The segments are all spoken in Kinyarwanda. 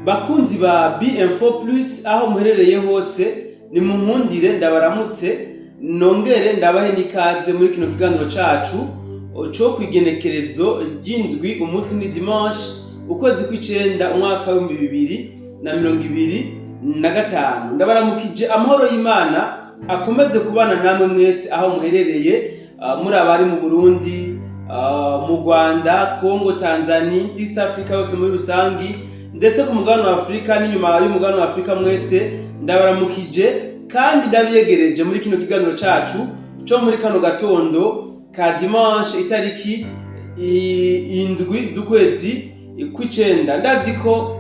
Bakunzi ba B-Info+ aho muherereye hose ni mu nkundire ndabaramutse nongere ndabahe nikaze muri kino kiganiro cacu cyo kwigenekerezo ry'indwi umunsi ni dimanche ukwezi kw'icenda umwaka wa 2025 ndabaramukije amahoro y'Imana akomeze kubana namwe mwese aho muherereye muri abari mu Burundi mu Rwanda, Congo, Tanzania, East Africa yose muri rusangi ndetse ku mugabane wa Afrika n'inyuma y'umugabane wa Afrika mwese ndabaramukije kandi ndabiyegereje muri kino kiganiro cacu cyo muri kano gatondo ka dimanche itariki indwi z'ukwezi kw'icenda. Ndazi ko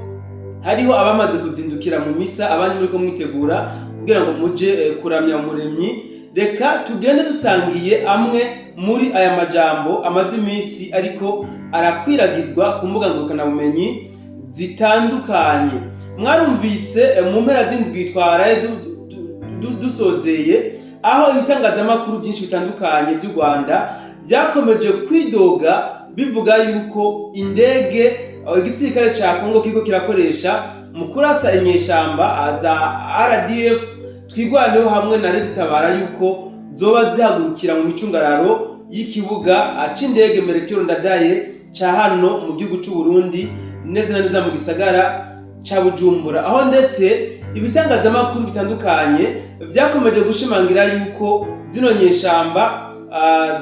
hariho abamaze kuzindukira mu misa, abandi muri ko mwitegura kugira ngo muje kuramya umuremyi. Reka tugende dusangiye amwe muri aya majambo amaze iminsi ariko arakwiragizwa ku mbuga ngurukanabumenyi zitandukanye. Mwarumvise mu mpera z'indwi twaraye dusozeye aho ibitangazamakuru byinshi bitandukanye by'u Rwanda byakomeje kwidoga bivuga yuko indege igisirikare ca Congo kiko kirakoresha mu kurasa inyeshamba za RDF twigwaneho hamwe na Leta Tabara yuko zoba zihagurukira mu micungararo y'ikibuga c'indege Melchior Ndadaye ca hano mu gihugu c'u Burundi neza na neza mu gisagara ca Bujumbura, aho ndetse ibitangazamakuru bitandukanye byakomeje gushimangira yuko zino nyeshamba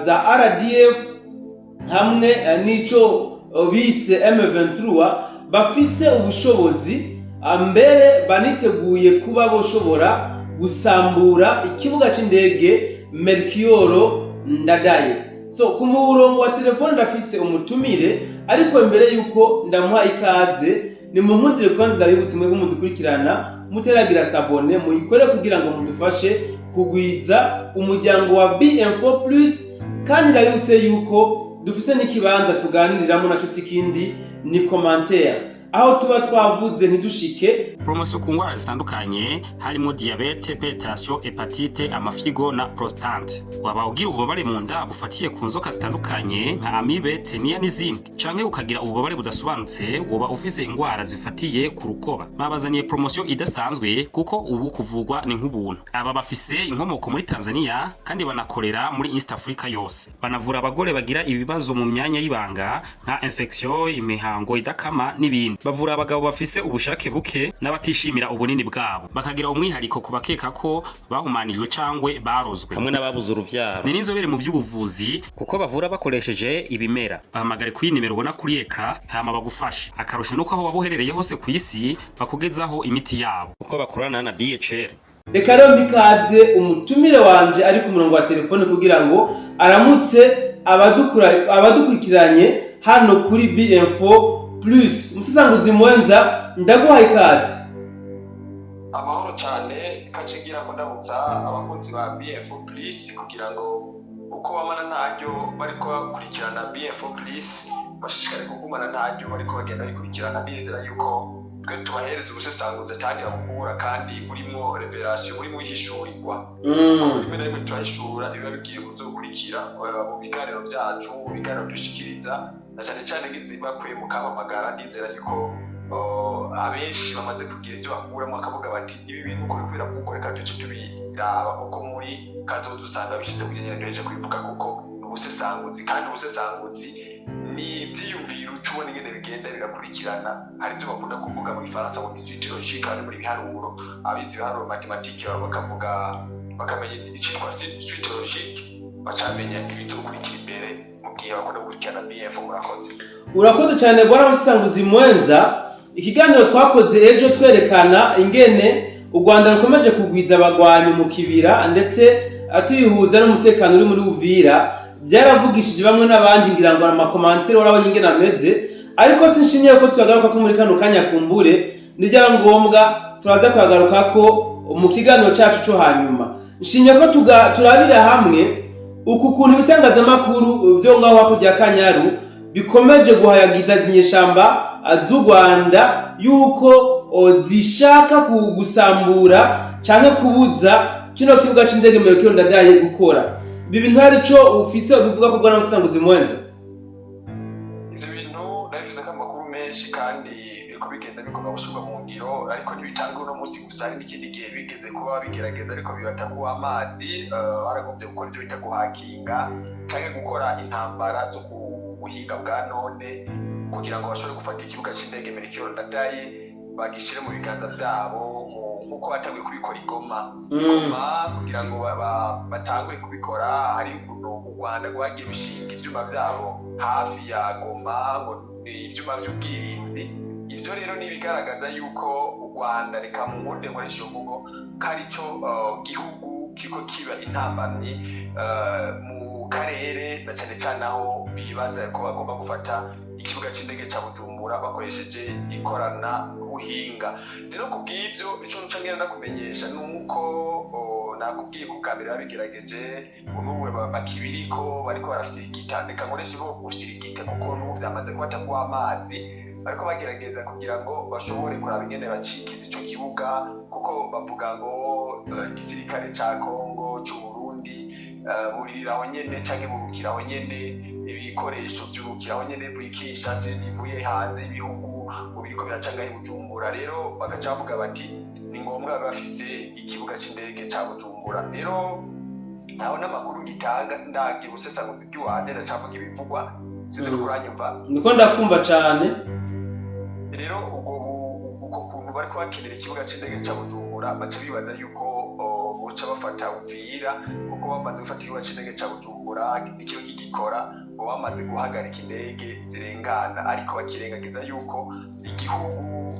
za RDF hamwe n'ico bise M23 bafise ubushobozi mbere baniteguye kuba boshobora gusambura ikibuga c'indege Melchior Ndadaye. So ku murongo wa telefone ndafise umutumire, ariko imbere yuko ndamuha ikaze ni mu nkundire kwanza ndabibutse mwe mudukurikirana muteragira sabone muyikore kugira ngo mudufashe kugwiza umuryango wa B-Info+, kandi ndabibutse yuko dufise n'ikibanza tuganiriramo na kisikindi ni commentaire aho tuba twavuze ntidushike promotion ku ngwara zitandukanye harimo diabete, hypertension, hepatite, amafigo na prostate. Waba ugira ububabare mu nda bufatiye ku nzoka zitandukanye nka amibe, tenia n'izindi, canke ukagira ububabare budasobanutse woba ufise ingwara zifatiye ku rukoba. Babazaniye promotion idasanzwe kuko ubu kuvugwa ni nk'ubuntu. Aba bafise inkomoko muri Tanzania kandi banakorera muri East Africa yose. Banavura abagore bagira ibibazo mu myanya y'ibanga nka infection, imihango idakama n'ibindi. Bavura abagabo bafise ubushake buke n'abatishimira ubunini bwabo, bakagira umwihariko ku bakeka ko bahumanijwe cangwe barozwe hamwe n'ababuze uruvyaro. Ni n'inzobere mu by'ubuvuzi kuko bavura bakoresheje ibimera. Bahamagare kuri nimero ubona kuri ekra hama bagufasha. Akarusho nuko aho wabuherereye hose ku isi bakugezaho imiti yabo kuko bakorana na DHL. Reka rero mbikaze umutumire wanje ari ku murongo wa telefone kugira ngo aramutse abadukurikiranye hano kuri B-Info+. Musisanguzi mwenza ndaguha ikaze. Amahoro cyane kacigira ngo ndabutsa abakunzi ba B-Info+ kugira ngo uko bamana ntaryo bariko bakurikirana B-Info+ bashishikare kugumana ntaryo bariko bagenda bikurikirana bizera yuko twe tubahereza ubusesanguzi kandi bamukura kandi urimo revelation urimo ihishurirwa. Rimwe na rimwe turahishura biba bigiye kuzokurikira mu biganiro vyacu, mu biganiro dushikiriza na cyane cyane nk'izibakwiye mu kamamagara. Ndizera yuko abenshi bamaze kugira ivyo bakuramo akavuga bati ibi bintu uko bikwira vuga reka duce tubiraba uko muri kazoza usanga bishize kugira ngo neje kubivuga kuko ubusesanguzi kandi ubusesanguzi ni ivyiyumviro tubona ingene bigenda birakurikirana. Hari ivyo bakunda kuvuga mu Gifaransa ngo suite logique, ari muri biharuro abizi biharuro mathématique bakavuga bakamenya icitwa suite logique, bacamenya ibintu bikurikira imbere mu gihe bakunda gukurikirana B-Info. Urakoze cyane bwana Musisanguzi mwenza. Ikiganiro twakoze ejo twerekana ingene u Rwanda rukomeje kugwiza abagwanyi mu kibira ndetse atuyihuza n'umutekano uri muri Uvira, byaravugishije bamwe n'abandi ngira ngo amakomantere urabonye ingene ameze, ariko sinshimye ko tuyagaruka ko muri kano kanya kumbure nijya ngombwa turaza kwagaruka ko mu kiganiro cyacu cyo hanyuma. Nshimye ko turabira hamwe uku kuntu ibitangazamakuru byo ngaho hakurya Kanyaru bikomeje guhayagiza zinyeshamba z'u Rwanda yuko zishaka gusambura canke kubuza kino kibuga c'indege Melchior Ndadaye gukora. Ibi bintu hari ico ufise ubivuga ko bwana Musisanguzi mwenza? Ivyo bintu ndabivuze ko amakuru menshi kandi biriko bigenda bigomba gushyirwa mu ngiro ariko ntibitanga uno munsi gusa, hari n'ikindi gihe bigeze kuba babigerageza ariko bibataguha amazi, baragombye gukora ibyo bita guhakinga cyangwa gukora intambara zo ku buhinga bwa none kugira ngo bashobore gufata ikibuga cy'indege Melchior Ndadaye bagishyire mu biganza byabo nk'uko batanguye kubikora i Goma kugira ngo batangure kubikora. Hari ukuntu u Rwanda rwagiye rushinga ivyuma byabo hafi ya Goma ngo ivyuma by'ubwirinzi. Ivyo rero ni ibigaragaza yuko u Rwanda, reka mu nkunde nkoresha iyo mvugo, ko arico gihugu kiko kiba intambamyi mu karere, na cyane cyane aho bibaza ko bagomba gufata ikibuga cy'indege cya Bujumbura bakoresheje ikorana buhinga. Rero kubw'ivyo ico nca ngenda kumenyesha nuko nakubwiye ko kamera babigerageje unuwe bakibiriko bariko barafirigita, reka nkoresha ivuga gufirigita kuko n'ubu vyamaze kubataguha amazi, bariko bagerageza kugira ngo bashobore kuraba ingene bacikiza ico kibuga, kuko bavuga ngo igisirikare ca Kongo c'u Burundi buririraho nyene canke burukiraho nyene, ibikoresho vy'urukiraho nyene bivuye Kinshasa bivuye hanze y'ibihugu biriko biracanga i Bujumbura. Rero bagaca bavuga bati ni ngombwa bafise ikibuga c'indege ca Bujumbura. Rero naho n'amakuru gitanga sindagira ubusesanguzi bw'iwanje, ndacavuga ibivugwa, sinzi kuranyumva. Niko ndakumva cane. Rero uko kuntu bariko bakenera ikibuga c'indege ca Bujumbura baca bibaza yuko boca bafata Uvira, kuko bamaze gufata ikibuga c'indege ca Bujumbura ikiyo kigikora, bo bamaze guhagarika indege zirengana, ariko bakirengagiza yuko igihugu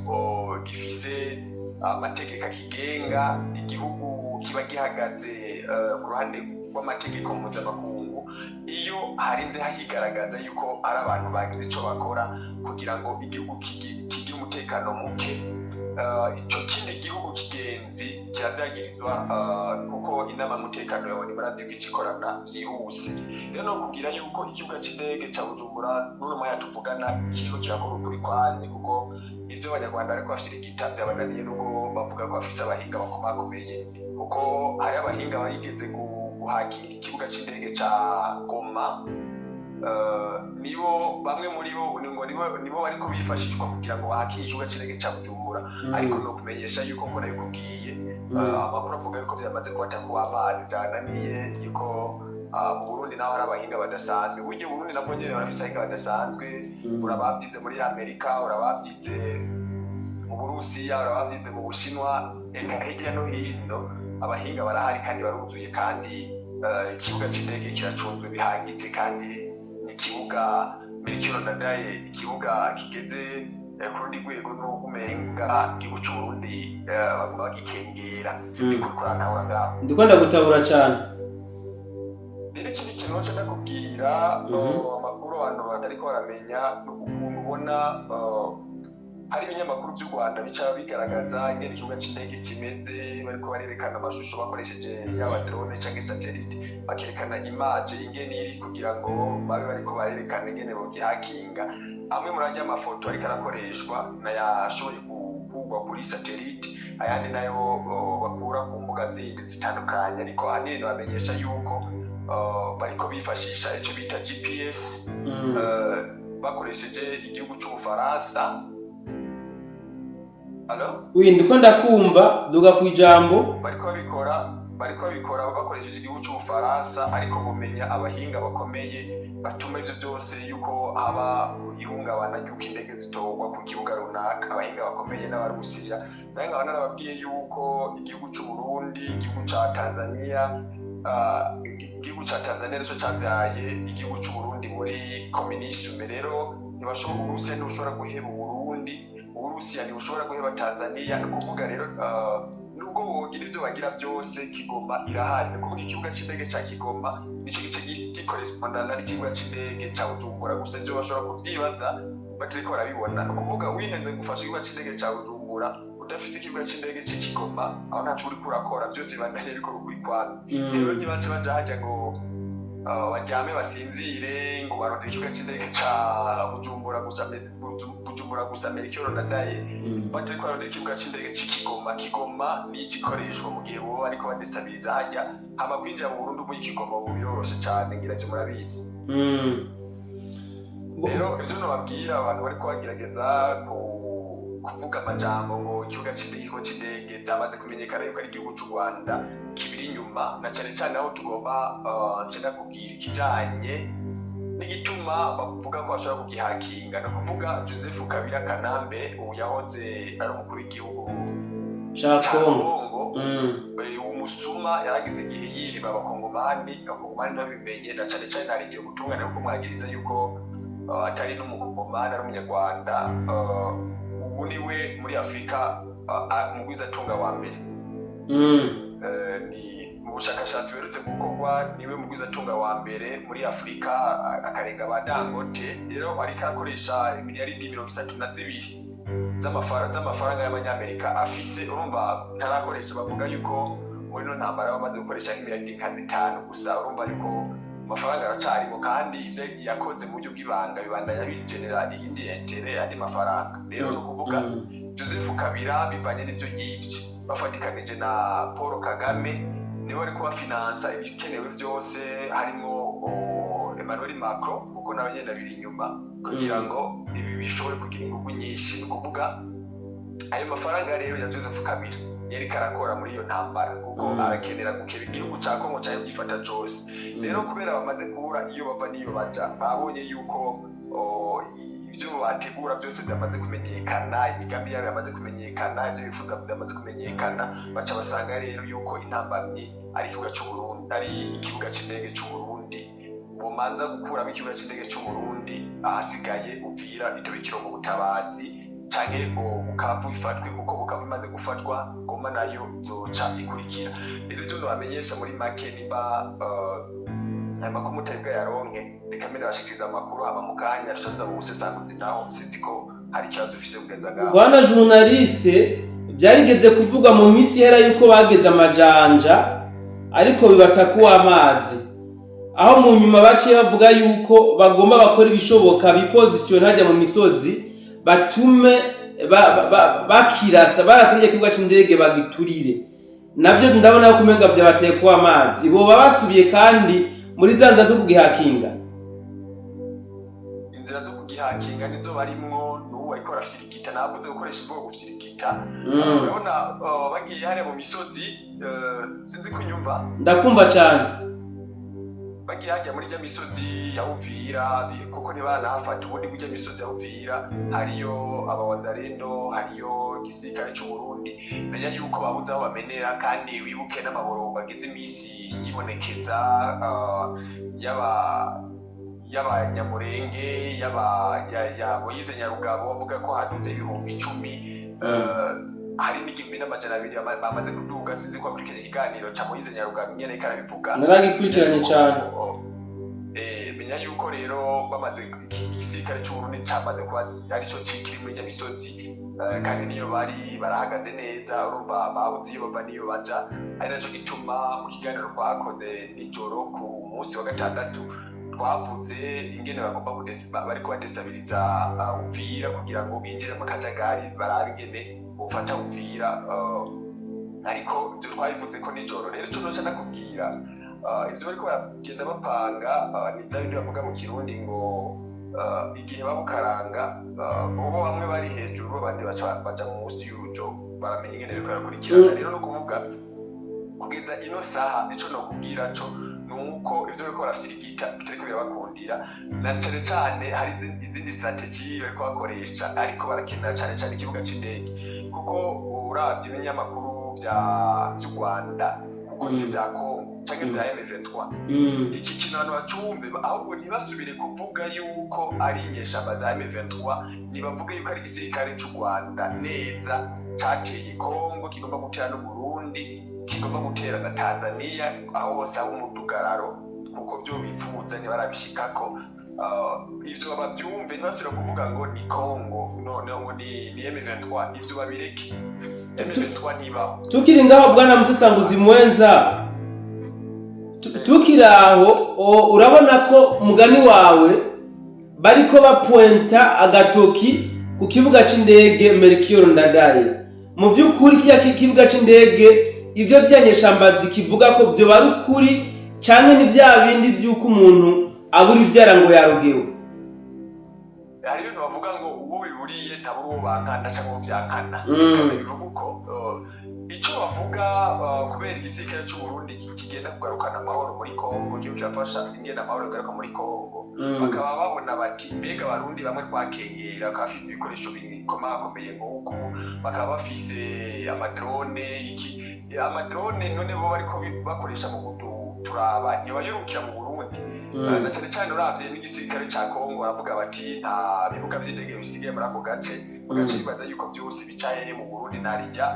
gifise amategeko akigenga, igihugu kiba gihagaze ku ruhande rw'amategeko mpuzamakungu. Iyo harinze hahigaragaza yuko ari abantu bagize ico bakora kugira ngo igihugu kigire umutekano muke, ico kindi gihugu kigenzi kirazyagirizwa, kuko inama y'umutekano yabona barazi bw'ikorana byihuse. Rero no kugira yuko ikibuga c'indege ca Bujumbura n'uno mwanya tuvugana kiriko kirakora ukuri kwanye, kuko ivyo abanyarwanda bariko bafirigita vyabananiye, n'ubwo bavuga ko bafise abahinga bakomakomeye, kuko hari abahinga barigeze guhakinga ikibuga c'indege ca Goma. Nibo bamwe muri bo nibo bariko bifashishwa kugira ngo bahakire ikibuga c'indege ca Bujumbura, ariko no kumenyesha yuko ko nabikubwiye amakuru avuga yuko vyamaze kubataguha amazi, vyananiye yuko mu Burundi naho hari abahinga badasanzwe. Burya Burundi nabwo nyene barafise abahinga badasanzwe, urabavyize muri Amerika, urabavyize mu Burusiya, urabavyize mu Bushinwa, eka hirya no hino abahinga barahari kandi baruzuye, kandi ikibuga c'indege kiracunzwe bihagije, kandi ni ikibuga Melchior Ndadaye, ikibuga kigeze ku rundi rwego n'ubwo umenga igihugu c'u Burundi baguma bagikengera. Sinzi kurikora ntahura ngaho. Ndiko ndagutabura cane. Rero ikindi kintu nca ndakubwira, amakuru abantu batariko baramenya n'ukuntu ubona hari ibinyamakuru by'u Rwanda bica bigaragaza ingene ikibuga c'indege kimeze, bariko barerekana amashusho bakoresheje yaba drone canke satellite, bakerekana image ingene iri kugira ngo babe bariko barerekana ingene bogihakinga. Amwe muri ajya amafoto ariko arakoreshwa nayashoboye gukurwa kuri satellite, ayandi nayo bakura ku mbuga zindi zitandukanye, ariko ahanini bamenyesha yuko bariko bifashisha ico bita GPS bakoresheje igihugu c'Ubufaransa. Allo? Oui, ndiko ndakumva, duga kwijambo. Bariko babikora bakoresheje igihugu c'Ubufaransa, ariko bumenya abahinga bakomeye batuma ivyo byose yuko haba ihungabana ry'uko indege zitorwa ku kibuga runaka, abahinga bakomeye n'Abarusiya. Naye nkaba narababwiye yuko igihugu c'u Burundi, igihugu ca Tanzania, igihugu ca Tanzania nico cavyaye igihugu c'u Burundi muri communisme. Rero Uburusiya ntibushobora guheba Uburundi, Uburusiya ntibushobora guheba Tanzania. Ni ukuvuga rero nubwo bogira ivyo bagira vyose, Kigoma irahari. Ni ukuvuga ikibuga c'indege ca Kigoma nico gice gikorespondana n'ikibuga c'indege ca Bujumbura, gusa ivyo bashobora kuvyibaza batariko barabibona. Ni ukuvuga wihenze gufasha ikibuga c'indege ca Bujumbura udafise ikibuga c'indege c'i Kigoma, aho ntaco uriko urakora, vyose bibandanye bikora ukuri kwabyo. Rero ntibace baja harya ngo baryame basinzire ngo barondere ikibuga c'indege ca Bujumbura gusa Melchior Ndadaye, batariko barondera ikibuga c'indege c'i Kigoma. Kigoma ni igikoreshwa mu gihe boba bariko badestabiliza harya, hama kwinjira mu Burundi uvuye i Kigoma ubu biroroshe cane, ngira je murabizi. Rero ivyo nobabwira abantu bariko bagerageza kuvuga amajambo ngo ikibuga c'indege byamaze kumenyekana yuko ari igihugu c'u Rwanda kibiri inyuma, na cane cane aho tugomba nshaka kubwira ikijanye n'igituma bavuga ko bashobora kugihakinga. Ni ukuvuga Joseph Kabila Kanambe ubu yahoze ari umukuru w'igihugu ca Kongo, umusuma yaragize igihe yiba abakongomani babimenye, na cane cane hari igihe gutungana kuko mwagiriza yuko atari n'umukongomani ari umunyarwanda. Ubu niwe muri Afurika mugwizatunga wa mbere. Mu bushakashatsi buherutse gukorwa niwe mugwizatunga wa mbere muri Afurika, akarenga ba Dangote. Rero ariko arakoresha miliyaridi 32 z'amafaranga y'abanyamerika afise. Urumva ntarakoresha, bavuga yuko muri no ntambara bamaze gukoresha miliyaridi 5 gusa. Urumva yuko amafaranga aracarimo, kandi ivyo yakoze mu buryo bw'ibanga bibandanya bigenera iyindi intere andi mafaranga. Rero ni ukuvuga Joseph Kabila bivanye n'ivyo yivye bafatikanije na Paul Kagame nibo ariko bafinansa ibikenewe vyose, harimo Emmanuel Macron kuko nawe nyene biri inyuma kugira ngo ibi bishobore kugira ingufu nyinshi. Ni ukuvuga ayo mafaranga rero ya Joseph Kabila yariko arakora muri iyo ntambara kuko arakenera gukeba igihugu ca Kongo cyayo gifata cose. Rero kubera bamaze kubura iyo bava n'iyo baja, babonye yuko ivyo bategura byose byamaze kumenyekana, imigambi yabo yamaze kumenyekana, ivyo bifuza byamaze kumenyekana, baca basanga rero yuko intambamyi ari ikibuga c'u Burundi, ari ikibuga c'indege c'u Burundi. Bomanza gukuramo ikibuga c'indege c'u Burundi, ahasigaye Uvira itobe ikirongo ubutabazi canke Bukavu ifatwe, kuko Bukavu imaze gufatwa Goma nayo zoca ikurikira. Rero ivyo bamenyesha muri make niba amakuru mutaribwa yaronke, reka mbere bashikiriza amakuru hama mu kanya rushaza mu busesanguzi, naho sinzi ko hari ikibazo ufise kugeza ngaho. Bwana journaliste, byarigeze kuvuga mu minsi ihera yuko bageze amajanja ariko bibatakuwa amazi, aho mu nyuma baciye bavuga yuko bagomba bakora ibishoboka biposition hajya mu misozi batume bakirasa barasabye kibuga c'indege bagiturire. Navyo ndabona ko kumenga byabateye kuwa amazi, bo babasubiye kandi muri zanza zo kugihakinga. Inzira zo kugihakinga nizo barimwo, n'uwo ariko arashirikita navuze gukoresha ibwo gufirikita. Urabona bagiye hariya mu misozi, sinzi kunyumva. Ndakumva cyane. Bagiye hajya muri rya misozi ya Uvira kuko ntibanahafata. Ubundi burya misozi ya Uvira hariyo abawazarendo, hariyo igisirikare c'u Burundi. Menya yuko babuze aho bamenera, kandi wibuke n'amaboro bagize imisi yibonekeza y'abanyamurenge, ya Moyize Nyarugabo bavuga ko haduze ibihumbi 10. Hari n'igihumbi n'amajana 200 bamaze kuduga. Sinzi ko muri kene kiganiro ca Moyize Nyarugabo nyene karabivuga, naragikurikiranye cyane. Menya yuko rero bamaze igisirikare c'u Burundi cyamaze kuba arico kiri muri ya misozi, kandi niyo bari barahagaze neza. Urumva babuze iyo bava niyo baja, ari naco gituma mu kiganiro twakoze nijoro ku munsi wa gatandatu twavuze ingene bagomba bariko badestabiliza Uvira kugira ngo binjire mu kajagari, barabe ingene ufata Uvira. Ariko ibyo twabivuze ko nijoro. Rero cyo noca nakubwira ivyo bariko bagenda bapanga, ni bya bindi bavuga mu Kirundi ngo igihe babukaranga, bo bamwe bari hejuru abandi baja munsi y'urujo, baramenya ingene biriko barakurikirana. Rero no kuvuga kugeza ino saha nico nokubwira co nuko ivyo bariko barashirikita bitariko birabakundira, na cane cane hari izindi strategy bariko bakoresha, ariko barakenera cane cane ikibuga c'indege kuko uravye ibinyamakuru vy'u Rwanda kuko si vya Kongo canke vya M23. Iki kintu abantu bacumve, ahubwo ntibasubire kuvuga yuko ari inyeshamba za M23, nibavuge yuko ari igisirikare c'u Rwanda neza cateye Kongo, kigomba gutera no Burundi, kigomba gutera na Tanzania, aho hose abo umudugararo kuko byo bifuza ntibarabishikako. Ivyo bavyumve, ntibasubire kuvuga ngo ni Kongo, ngo ni M23. Ivyo babireke, M23 ntibaho. Tukiri ngaho bwana musesanguzi mwenza, tukiri aho urabona ko mugani wawe bariko bapointa agatoki ku kibuga c'indege Melchior Ndadaye. Mu vy'ukuri kibuga c'indege ivyo vyanyeshambazi kivuga ko byo bari ukuri canke ni vya bindi vy'uko umuntu abura ivyara ngo yarogewe? hari ibintu bavuga ngo uwo biburiye ntabwo uwo bankana cyangwa uwo byankana bivuga uko icyo bavuga kubera igisirikare cy'u Burundi kigenda kugarukana amahoro muri Kongo cyo kirafasha ingena amahoro agaruka muri Kongo bakaba babona bati mbega abarundi bamwe twakengera bakaba bafise ibikoresho bikomakomeye nk'uko bakaba bafise amadrone amadrone none bo bariko bakoresha mu kuturaba ntibayirukira mu Burundi na cyane cyane uravye n'igisirikare ca Kongo baravuga bati nta bibuga vy'indege bisigaye muri ako gace bibaza yuko byose bicaye mu Burundi narijya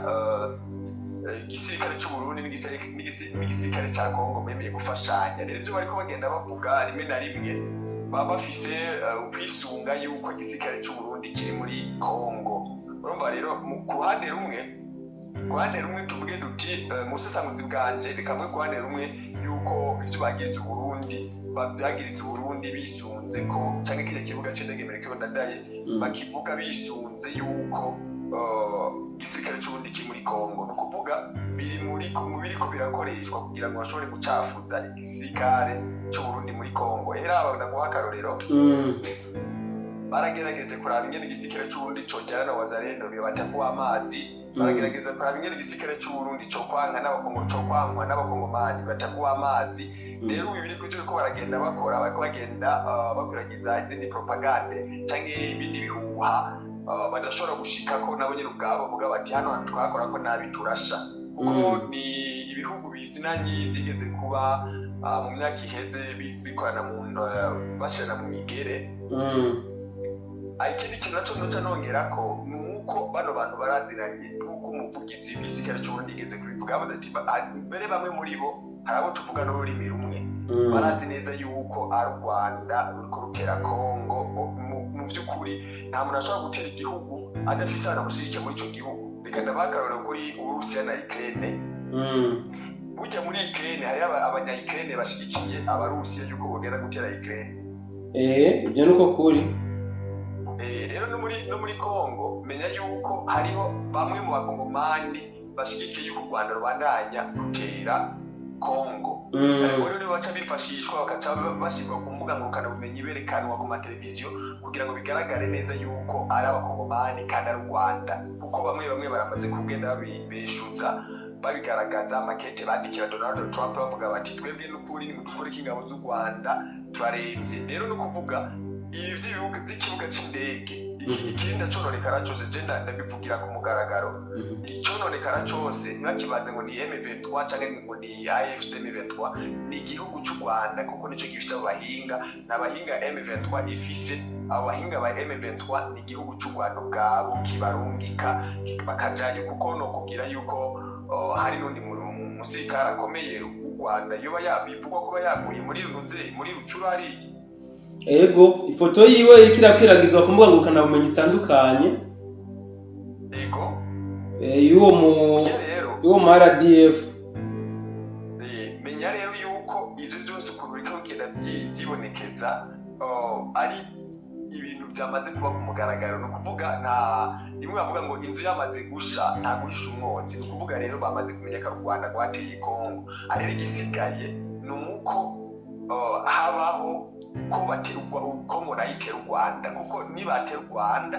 igisirikare cy'u Burundi n'igisirikare ca Kongo bemeye gufashanya rero ibyo bariko bagenda bavuga rimwe na rimwe baba bafise ukwisunga yuko igisirikare cy'u Burundi kiri muri Kongo urumva rero ku ruhande rumwe tuvuge duti mu busesanguzi bwanje bikamwe ku ruhande rumwe yuko ivyo bagiriza Burundi bavyagiriza Burundi bisunze ko canke kije kibuga c'indege Melchior Ndadaye bakivuga bisunze yuko igisirikare cy'uburundi kiri muri Kongo no kuvuga biriko birakoreshwa kugira ngo bashobore gucafuza igisirikare cy'uburundi muri Kongo era abagenda guha akarorero baragerageje kuraba ingene igisirikare cy'uburundi cojana na wazalendo bibatakuwa amazi baragerageza kuraba ingene igisirikare cy'uburundi cokwanka n'abakongomani batakuwa amazi rero ibi biriko biriko baragenda bakora bariko bagenda bakwiragiza izindi propagande canke ibindi bihuha badashobora gushika ko nabo nyine ubwabo bavuga bati hano hantu twakora ko nabi turasha kuko ni ibihugu bizinanye byigeze kuba mu myaka iheze bikorana bashirana mu migere ikindi kintu naco ndoca nongera ko nuko bano bantu barazinanye nuko umuvugizi w'igisirikare cy'uburundi igeze kubivuga bavuze ati mbere bamwe muri bo hari abo tuvuga n'ururimi rumwe barazi neza yuko ari u Rwanda ruriko rutera Kongo mu vy'ukuri nta muntu ashobora gutera igihugu adafise abantu bamushyigikiye muri ico gihugu reka ndabakarorero kuri Uburusiya na Ukraine burya muri Ukraine hari abanya-Ukraine bashigikiye abarusiya yuko bogenda gutera Ukraine ibyo nuko kuri rero no muri Kongo menya yuko hariho bamwe mu bakongomani bashigikiye yuko u Rwanda rubandanya rutera Kongo rero nibo baca bifashishwa bakaca bashirwa ku mbuga ngurukanabumenyi berekanwa ku mateleviziyo kugira ngo bigaragare neza yuko ari abakongomani kandi ari u Rwanda kuko bamwe baramaze kugenda babibeshuza babigaragaza amakete bandikira Donald Trump bavuga bati twebwe n'ukuri nimudukore ingabo z'u Rwanda turarembye rero no kuvuga ibi by'ikibuga c'indege ikindi ndacononekara cose je ndabivugira ku mugaragaro icononekara cose ntibakibaze ngo ni M23 canke ngo ni AFC M23 ni igihugu c'u Rwanda kuko nico gifise abahinga n'abahinga M23 ifise abo bahinga ba M23 ni igihugu c'u Rwanda ubwabo kibarungika bakajayo kuko no kugira yuko hari n'undi musirikare akomeye u Rwanda yoba yabivugwa kuba yaguye muri Rucurari ego ifoto yiwe ikirakwiragizwa ku mbuga ngurukanabumenyi zitandukanye y'uwo mu RDF menya rero yuko ivyo byose ukuntu biriko bigenda byibonekeza ari ibintu byamaze kuba ku mugaragaro ni ukuvuga rimwe bavuga ngo inzu yamaze gusha nta guhisha umwotsi ni ukuvuga rero bamaze kumenyeka u Rwanda rwateye Kongo ariko igisigaye ni uko habaho ko baterwa Kongo nayitera u Rwanda kuko nibatera u Rwanda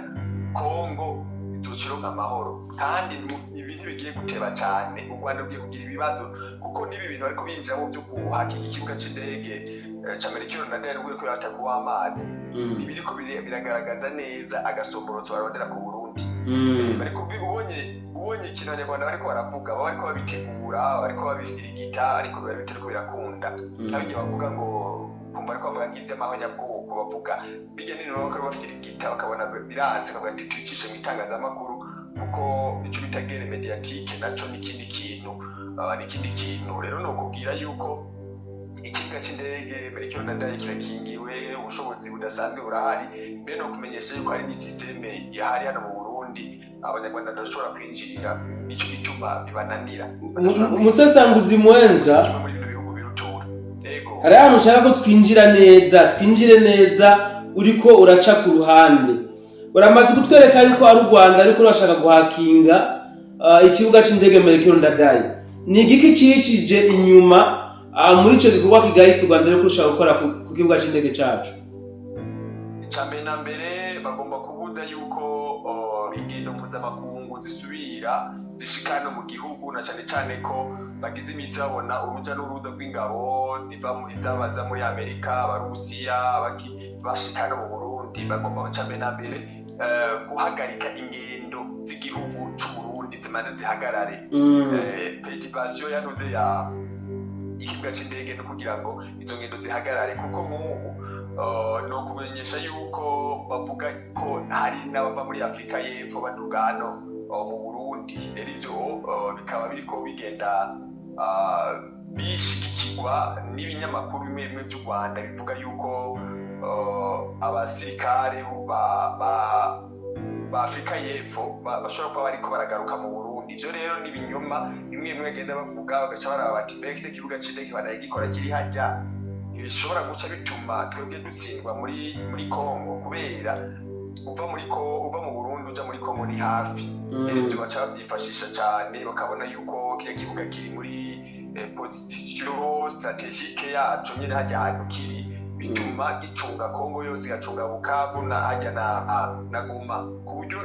Kongo izoshira amahoro kandi ibi ntibigiye guteba cyane u Rwanda rugiye kugira ibibazo kuko nibi bintu ariko binjiramo byo kuhakika ikibuga c'indege ca Melchior Ndadaye rwego yatakuwa amazi ibiriko biragaragaza neza agasomborotso barondera ku Burundi ariko ubonye ikintu abanyarwanda bariko baravuga bariko babitegura bariko babisirigita ariko bitariko birakunda nabyo bavuga ngo kumva ariko bavuga ivy'amahonyabwoko bavuga bijya n'ino bakaba bafirigita bakabona birase bakavuga ati twicishe mu itangazamakuru kuko ico bita guerre mediatique naco n'ikindi kintu rero no kubwira yuko ikibuga c'indege Melchior Ndadaye kirakingiwe ubushobozi budasanzwe burahari mbere no kumenyesha yuko hari n'isysteme yahari hano mu Burundi abanyarwanda badashobora kwinjirira ico gituma bibananira umusesanguzi mwenza hari ahantu ushaka ko twinjire neza uriko uraca ku ruhande uramaze kutwereka yuko ari u Rwanda ariko urashaka guhakinga ikibuga c'indege Melchior Ndadaye ni igiki cicije inyuma muri ico gikorwa kigayitse u Rwanda ariko ushaka gukora ku kibuga c'indege cacu icambere na mbere bagomba kubuza yuko ingendo mpuzamakungu zisubira zishika no mu gihugu, na cyane cyane ko bagize iminsi babona uruja n'uruza rw'ingabo zabaza muri Amerika, Abarusiya bashika no mu Burundi. Bagomba bacambe na mbere guhagarika ingendo z'igihugu c'u Burundi zimaze zihagarare. Petipasiyo yanuze ya ikibuga c'indege no kugira ngo izo ngendo zihagarare, kuko nk'ubu no kumenyesha yuko bavuga ko hari n'abava muri Afurika y'Epfo baduga hano mu Burundi. Rero ivyo bikaba biriko bigenda bishigikirwa n'ibinyamakuru bimwe bimwe vy'u Rwanda bivuga yuko abasirikare ba Afurika y'Epfo bashobora kuba bariko baragaruka mu Burundi. Ivyo rero ni ibinyoma bimwe bimwe bagenda bavuga, bagaca baraba bati mbega iki kibuga c'indege baragikora kiri harya bishobora guca bituma twebwe dutsindwa muri Kongo, kubera uva mu Burundi uja muri Kongo ni hafi. Rero ivyo baca bavyifashisha cane, bakabona yuko kiriya kibuga kiri muri position strategique yaco nyene harya hantu kiri, bituma gicunga Kongo yose, igacunga Bukavu na harya na Goma. Ku buryo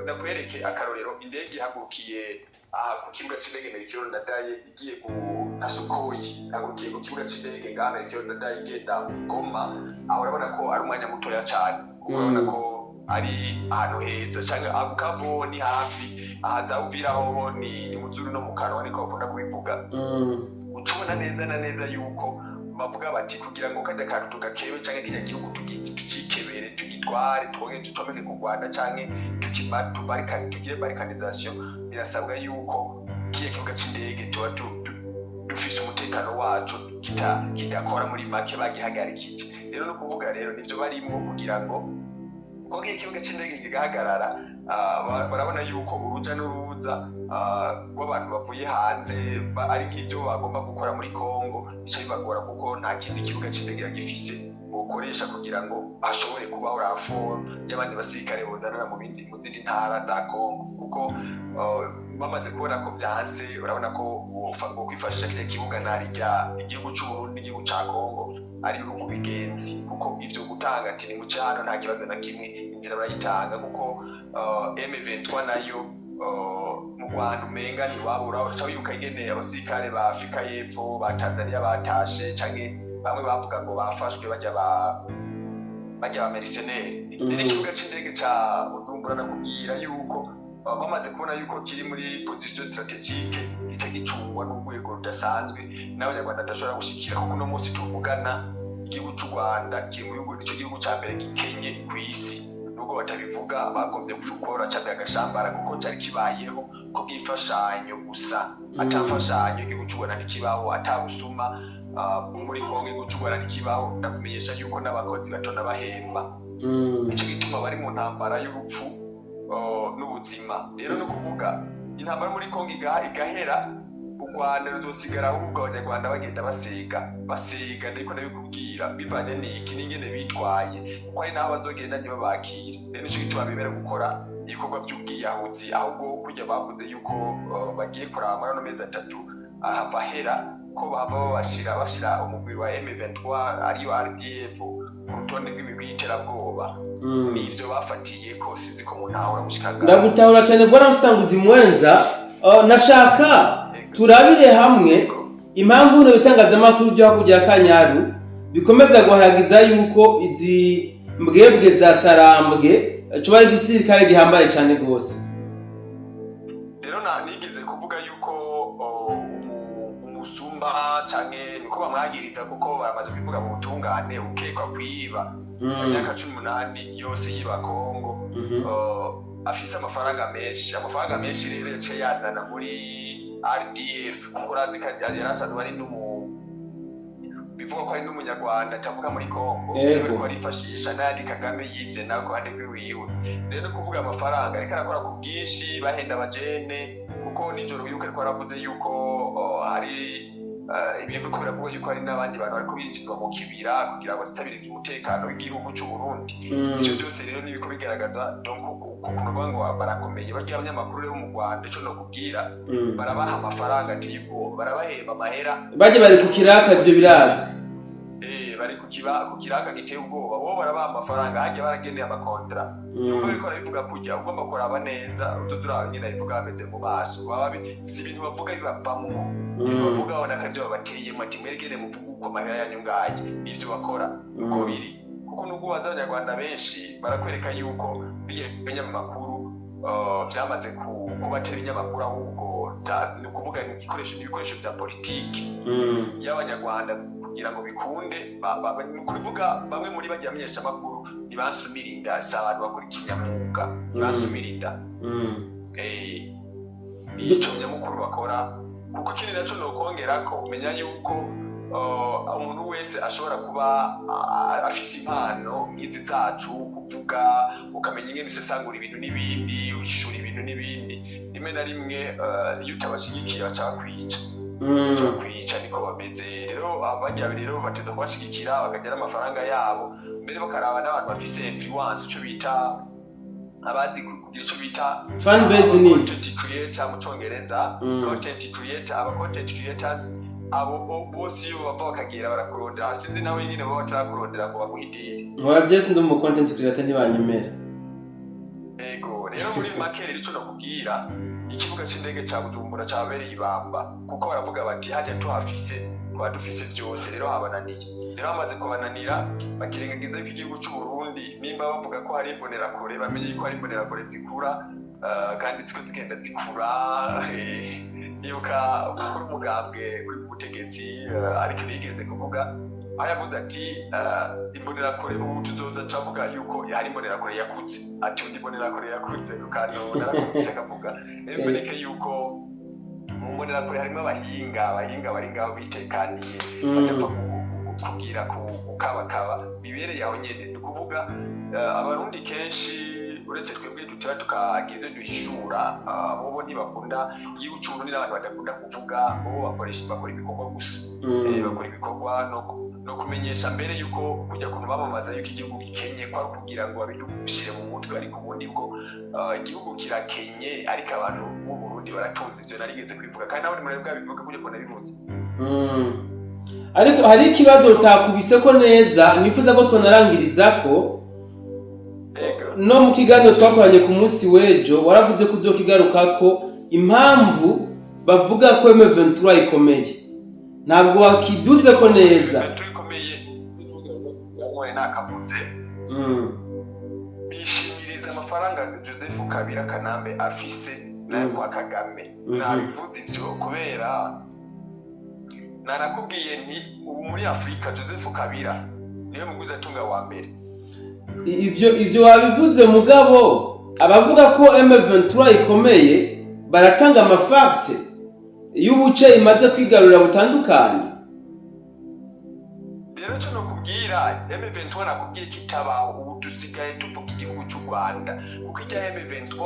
nakwereke akarorero, indege ihagurukiye ku kibuga c'indege Melchior Ndadaye igiye na Sukhoi, ihagurukiye ku kibuga c'indege ngaha Melchior Ndadaye igenda Goma, aho urabona ko ari umwanya mutoya cane, urabona ko ari ahantu heza. Canke Bukavu ni hafi, ahaza Uvira ho ni muzuru no mu kanwa, niko bakunda kubivuga. Ucubona neza na neza yuko bavuga bati kugira ngo kajya kantu tugakebe canke kijya gihugu tukikebere, tugitware, twongere ducomeke ku Rwanda canke tugire barikanisation, birasabwa yuko kiye kibuga c'indege tuba dufise umutekano wacu kidakora muri make bagihagarikije. Rero no kuvuga rero nivyo barimo kugira ngo uko ikibuga c'indege kigahagarara, barabona yuko uruja n'uruza rw'abantu bavuye hanze ari nk'ivyo bagomba gukora muri Kongo, bica bibagora kuko nta kindi kibuga c'indege gifise bokoresha kugira ngo hashobore kubaho raporo y'abandi basirikare bozanana mu zindi ntara za Kongo. Kuko bamaze kubona ko vyanse, urabona ko kwifashisha kiriya kibuga narirya igihugu c'u Burundi n'igihugu ca Kongo ari ibihugu bigenzi, kuko ivyo gutanga ati nimuce hano nta kibazo na kimwe, inzira barayitanga. Kuko M23 nayo mu Rwanda umenga ntiwabura, uca wibuka ingene abasirikare ba Afurika y'Epfo ba Tanzania batashe, canke bamwe bavuga ngo bafashwe bajya ba mercenaires. Rero ikibuga c'indege ca Bujumbura nakubwira yuko bamaze kubona yuko kiri muri position strategique, gica gicungwa n'urwego rudasanzwe n'abanyarwanda badashobora gushikira. Kuko uno munsi tuvugana igihugu c'u Rwanda kiri mu bihugu nico gihugu ca mbere gikenye kw'isi, nubwo batabivuga bagombye gukora cane agashambara, kuko cari kibayeho ko bw'imfashanyo gusa, atafashanyo igihugu c'u Rwanda ntikibaho, atabusuma muri Kongo igihugu c'u Rwanda ntikibaho. Ndakumenyesha yuko n'abakozi batona bahemba, ico gituma bari mu ntambara y'urupfu n'ubuzima. Rero no kuvuga intambara muri Kongo igahera, u Rwanda ruzosigara ahubwo abanyarwanda bagenda basega, ndiko ndabikubwira bivanye n'iki n'ingene bitwaye, kuko hari n'aho bazogenda ntibabakire. Rero nico gituma bemera gukora ibikorwa vy'ubwiyahuzi, ahubwo kurya bavuze yuko bagiye kuraba muri ano mezi 3 ahava hera ko bava bashira umugwi wa M23 ariyo RDF ku rutonde rw'imigwi y'iterabwoba. Nivyo bafatiye ko sizi ko muntahura mushikaga. Ndagutahura cyane bwana Musanguzi Mwenza. Nashaka turabire hamwe impamvu no bitangazamakuru byo hakurya Kanyaru bikomeza guhayagiza yuko izi mbwebwe za Sarambwe coba ari igisirikare gihambaye cyane gose. Rero nigeze kuvuga yuko umusumba canke niko bamwagiriza, kuko baramaze kuvuga mu butungane ukekwa kwiba imyaka 18 yose yiba Kongo. Afise amafaranga menshi rero yaciye yazana muri RDF, kuko urazi ko yarasanzwe ari bivuga ko ari n'umunyarwanda atavuga muri Kongo, ariko arifashisha n'ayandi Kagame yivye nako hande kwiwiwe. Rero kuvuga amafaranga ariko arakora ku bwinshi, bahenda abajene, kuko nijoro biruka ariko aravuze yuko hari ibintu ko biravuga yuko hari n'abandi bantu bariko binjizwa mu kibira kugira ngo zitabirize umutekano w'igihugu c'u Burundi. Ivyo byose rero nibiko bigaragaza donc kuvuga ngo barakomeye. Bagiye abanyamakuru rero mu Rwanda ico no kubwira, barabaha amafaranga atibwo, barabahemba amahera, baje bari ku kiraka ivyo birazwe. bari ku kiraka giteye ubwoba bo barabaha amafaranga hajya barageneye amakontra nuko ariko arabivuga kujya ugomba kuraba neza utudura nyine bivuga bameze mu maso baba si ibintu bavuga bibavamo bavuga bona karyo babateyemo ati mweregere muvuga uko mahera yanyu ngaje ivyo bakora uko biri kuko nubwo bazanyarwanda benshi barakwereka yuko biye makuru byamaze kubatera inyamakuru ahubwo ni ukuvuga ibikoresho bya politiki y'abanyarwanda kugira ngo bikunde kubivuga bamwe muri bajya amenyesha amakuru ntibasumirinda si abantu bakora ikinyamwuga ntibasumirinda icyo nyamukuru bakora kuko ikindi naco nokongera ko umenya yuko umuntu wese ashobora kuba afise impano nk'izi zacu kuvuga ukamenya ingene usesangura ibintu n'ibindi ushura ibintu n'ibindi rimwe na rimwe iyo utabashigikiye baca bakwica niko bameze rero abajya rero bateza kubashigikira bakagira amafaranga yabo mbere bakaraba n'abantu bafise influence ico bita abazi kugira ico bita fan base ni content creator mu Congereza content creator aba content creators abo bose iyo bava bakagira barakurondera sinzi nawe nyine baba batarakurondera ngo baguhidire nkora Jesse ndi mu content creator ntibanyemera ego rero muri makere ico nakubwira ikibuga c'indege ca Bujumbura cabereye ibamba kuko baravuga bati hajya tuhafise badufise byose rero habananiye rero amaze kubananira bakirengagiza ko igihugu cy'u Burundi nimba bavuga ko hari imbonera kure bamenye ko hari imbonera kure zikura kandi ziko zigenda zikura nibuka ukuri umugambwe kuri butegetsi ariko bigeze kuvuga aho yavuze ati imbonera kure ubu tuzoza turavuga yuko hari imbonera kure yakuze ati undi imbonera kure yakuze kandi narakubise akavuga rero mboneke yuko mu mbonera kure harimo abahinga bari ngaho bitekaniye badapfa kugira kukabakaba bibereye aho nyene ni ukuvuga abarundi kenshi uretse twebwe dutera tukagize duhishura bobo ntibakunda igihugu cy'Uburundi n'abantu badakunda kuvuga bobo bakora ibikorwa gusa bakora ibikorwa no kumenyesha mbere yuko kujya kuntu bamamaza yuko igihugu gikenye kwa kugira ngo babidushyire mu mutwe ariko ubundi bwo igihugu kirakenye ariko abantu b'u Burundi baratunze ivyo narigeze kwivuga kandi nabo muri bwabivuga kujya ko nabivuze ariko hari ikibazo utakubise ko neza nifuza ko twanarangiriza ko no mu kiganiro twakoranye ku munsi w'ejo waravuze ko uzokigaruka ko impamvu bavuga ko M23 ikomeye ntabwo wakiduze ko neza nakavuze bishimiriza amafaranga Joseph Kabila Kanambe afise nayo kwa Kagame nabivuze ivyo kubera narakubwiye nti ubu muri Afrika Joseph Kabila niwe muguzi atunga wa mbere ivyo wabivuze mugabo abavuga ko M23 ikomeye baratanga amafakte y'ubuce imaze kwigarurira butandukanye rero cyo nokubwira M23 nakubwiye kitabaho ubu dusigaye tuvuga igihugu cy'u Rwanda kuko ijya M23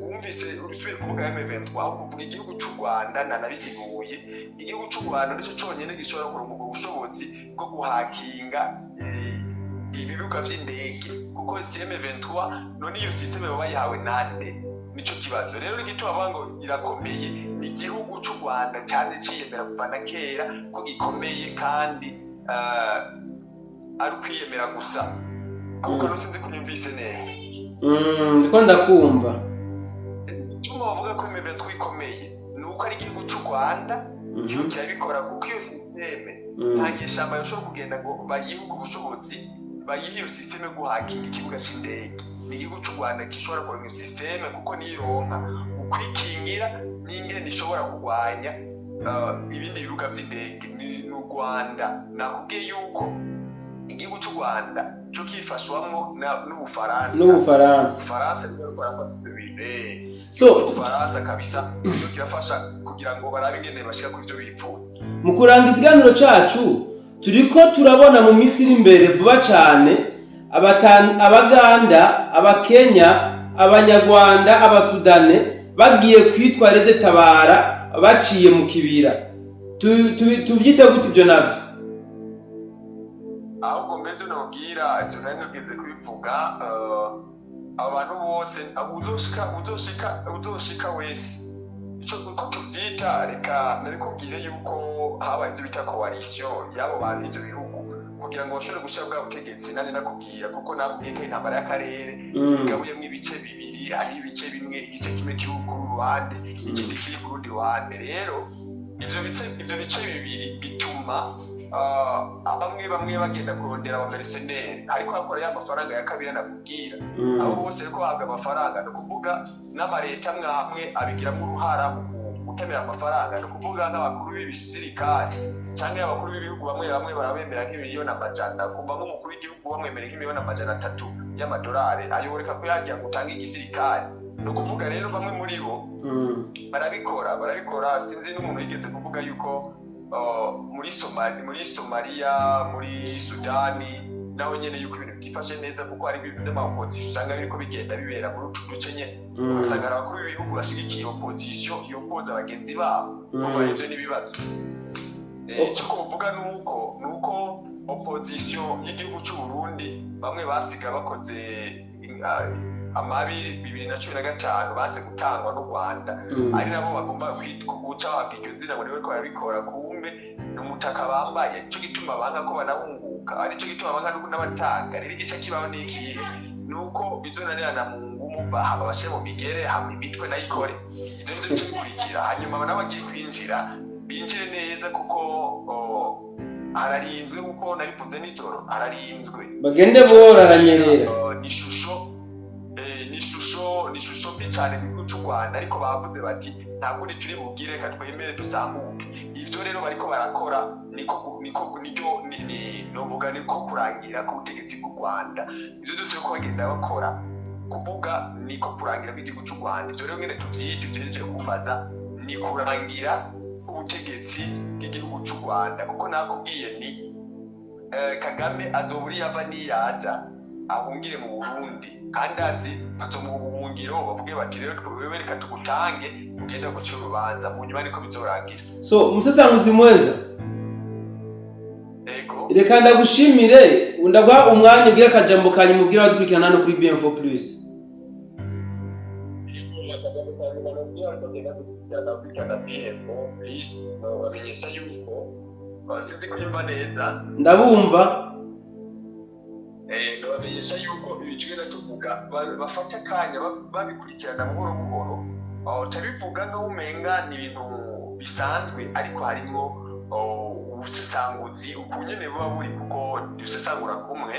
wumvise urusubire kuvuga M23 uvuga igihugu cy'u Rwanda nanabisiguye igihugu cy'u Rwanda nicyo cyonyine gishobora kuronka ubushobozi bwo guhakinga ibibuga vy'indege kuko M23 none iyo systeme bayihawe nande nico kibazo rero igituma bango irakomeye igihugu cy'u Rwanda cyane ciyemera kuva na kera ko gikomeye kandi ari kwiyemera gusa ahubwo sinzi kunyumvise neza ndiko ndakumva cyuma bavuga ko M23 ikomeye nuko ari igihugu cy'u Rwanda cyo cyabikora kuko iyo systeme nta gishamba yoshobora kugenda ngo bayihugu ubushobozi bayihe iyo systeme guhakinga ikibuga c'indege ni igihugu cy'u Rwanda gishobora kuronka iyo systeme kuko nironka ukwikingira n'ingene ishobora kurwanya ibindi bibuga vy'indege ni u Rwanda nakubwiye yuko igihugu cy'u Rwanda cyo kifashwamo n'Ubufaransa rero barafata ibintu Ubufaransa kabisa cyo kirafasha kugira ngo barabe ingene bashika ku ivyo bipfuza mu kurangiza ikiganiro cacu turiko turabona mu minsi iri imbere vuba cyane abaganda abakenya abanyarwanda abasudane bagiye kwitwa Rede Tabara baciye mu kibira tuvyite gute ibyo navyo ahubwo mbeze nobwira ivyo nari nageze kubivuga abantu bose uzoshika wese ico uko tuvyita reka narikubwire yuko habaye ivyo bita coalition y'abo bantu ivyo bihugu kugira ngo bashobore gushira bwa butegetsi nane nakubwira kuko nakubwiye ko intambara y'akarere igabuyemo ibice bibiri, hari ibice bimwe, igice kimwe kiri ku ruhande ikindi kiri ku rundi ruhande. Rero ivyo bice bibiri bituma bamwe bagenda kurondera abamercenaires ariko hakora ya mafaranga ya kabiri nakubwira. Abo bose ariko bahabwa amafaranga, no kuvuga n'amareta amwe abigiramo uruhara mu gutemera amafaranga, no kuvuga nk'abakuru b'ibisirikare canke abakuru b'ibihugu bamwe barabemera nk'imiliyoni amajana, kumva nk'umukuru w'igihugu bamwemera nk'imiliyoni amajana 3 y'amadolari ayoreka ko yagiye gutanga igisirikare. No kuvuga rero bamwe muri bo barabikora. Sinzi n'umuntu yigeze kuvuga yuko muri Somalia, muri Sudani naho nyene yuko ibintu byifashe neza kuko hari ibintu by'amaopposition usanga biriko bigenda bibera muri utu duce nyene. Usanga abakuru b'ibihugu bashigikiye opposition yopoza abagenzi babo, kuko ivyo n'ibibazo. Icyo kuvuga nuko opposition y'igihugu cy'u Burundi bamwe basiga bakoze amabi 2015 base gutangwa n'u Rwanda, ari nabo bagomba guca habiryo zina ngo niwe ko barabikora, kumbe n'umutaka bambaye. Ico gituma banka ko banahunguka, ari cyo gituma banka n'abatanga. Rero igice kibaho n'ikihe nuko bizonanirana mu ngumu bahaba bashe mu migere hamwe imitwe nayikore. Ivyo nivyo bikurikira, hanyuma nabo bagiye kwinjira binjire neza kuko hararinzwe, kuko nabivuze nijoro hararinzwe, bagende boraranyerera. Ni ishusho mbi cyane mu cy'u Rwanda, ariko bavuze bati ntabwo turi bugire reka twemere dusambuke. Ivyo rero bariko barakora niko novuga niko kurangira ku butegetsi bw'u Rwanda. Ivyo byose ko bagenda bakora kuvuga niko kurangira kw'igihugu cy'u Rwanda. Ivyo rero ngene tuvyite ivyerekeye kubaza ni kurangira ubutegetsi bw'igihugu cy'u Rwanda, kuko nakubwiye ni Kagame azoburi yava niyaja ahungire mu Burundi, kandi azi bazomuha ubuhungiro bavuge bati rero twewe reka tugutange ugende guca urubanza, mu nyuma niko bizorangira. So umusesanguzi mwenza, ego reka ndagushimire, ndagwa umwanya ugira akajambo kanyu mubwira abadukurikirana hano kuri BM4 Plus. Bamenyesha yuko sinzi kuyumva neza. Ndabumva. Bamenyesha yuko ibiciro tuvuga bafata akanya babikurikirana buhoro buhoro, utabivuga n'umenga ni ibintu bisanzwe, ariko harimo ubusesanguzi ukunyene buba buri, kuko dusesangura kumwe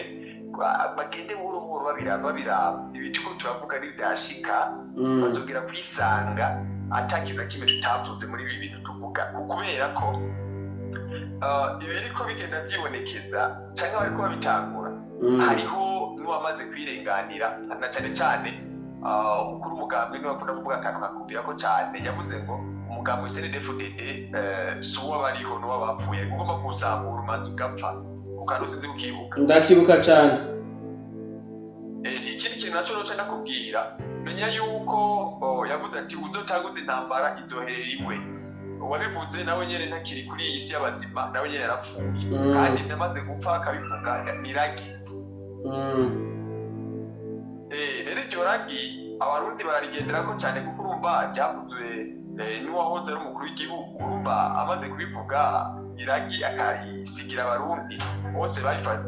bagende buhoro buhoro babiraba. Ibiciro turavuga n'ivyashika bazobwira kwisanga atakintu na kimwe tutavuze muri ibi bintu tuvuga, kubera ko ibiriko bigenda vyibonekeza canke bariko babitangura. Hariho n'uwamaze kwirenganira, na cyane cyane umukuru w'umugambi niwe akunda kuvuga akantu kakubwira ko cyane, yavuze ngo umugambi wa CNDD-FDD si uw'abariho n'uw'abapfuye, ugomba kuzamura umanza ugapfa. Ukantu sinzi ukibuka. Ndakibuka cyane. Ikindi kintu naco noca ndakubwira, menya yuko yavuze ati uzotanguza intambara izoherera iwe. Uwabivuze nawe nyene ntakiri kuri iyi si y'abazima, nawe nyene yarapfuye, kandi ndamaze gupfa akabivuga niragi. Rero iryo ragi abarundi bararigenderako cyane, kuko urumva ryavuzwe n'uwahoze ari umukuru w'igihugu. Urumva amaze kubivuga iragi akarisigira abarundi bose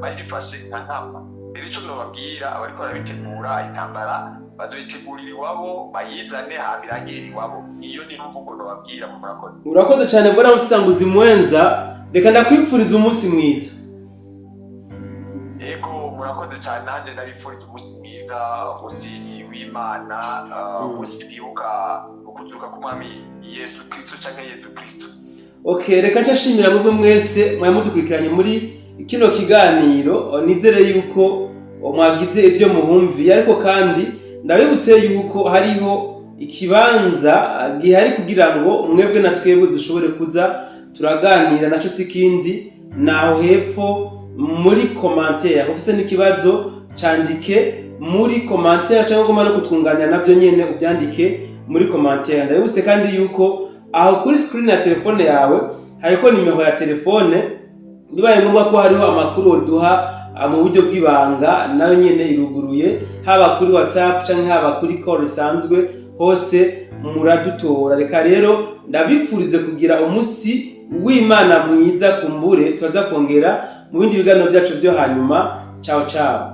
barifashe nka nkama. Rero ico nobabwira abariko barabitegura intambara bazoyitegurira iwabo, bayizane hama irangirire iwabo. Iyo ni imvugo nobabwira. Murakoze. Urakoze cyane bwana musesanguzi mwenza, reka ndakwipfuriza umunsi mwiza. Ego murakoze cyane, nanjye ndabifuriza umunsi mwiza, umunsi w'Imana, umunsi bibuka ukuzuka k'umwami Yesu Kristo canke Yesu Kristo. Okay, reka nshimira mwebwe mwese mwamudukurikiranye muri kino kiganiro. Nizere yuko mwagize ibyo muhumviye, ariko kandi ndabibutse yuko hariho ikibanza gihari kugira ngo mwebwe na twebwe dushobore kuza turaganira. Naco sikindi naho hepfo muri commentaire, ufise n'ikibazo candike muri commentaire, cyangwa ugomba no kutwunganira navyo nyene ubyandike muri commentaire. Ndabibutse kandi yuko aho kuri screen ya telefone yawe hariko nimero ya telefone, bibaye ngombwa ko hariho amakuru duha mu buryo bw'ibanga, nayo nyene iruguruye, haba kuri WhatsApp canke haba kuri call isanzwe, hose muradutora. Reka rero ndabipfurize kugira umunsi w'Imana mwiza, kumbure tuza kongera mu bindi biganiro byacu byo hanyuma. Ciao ciao.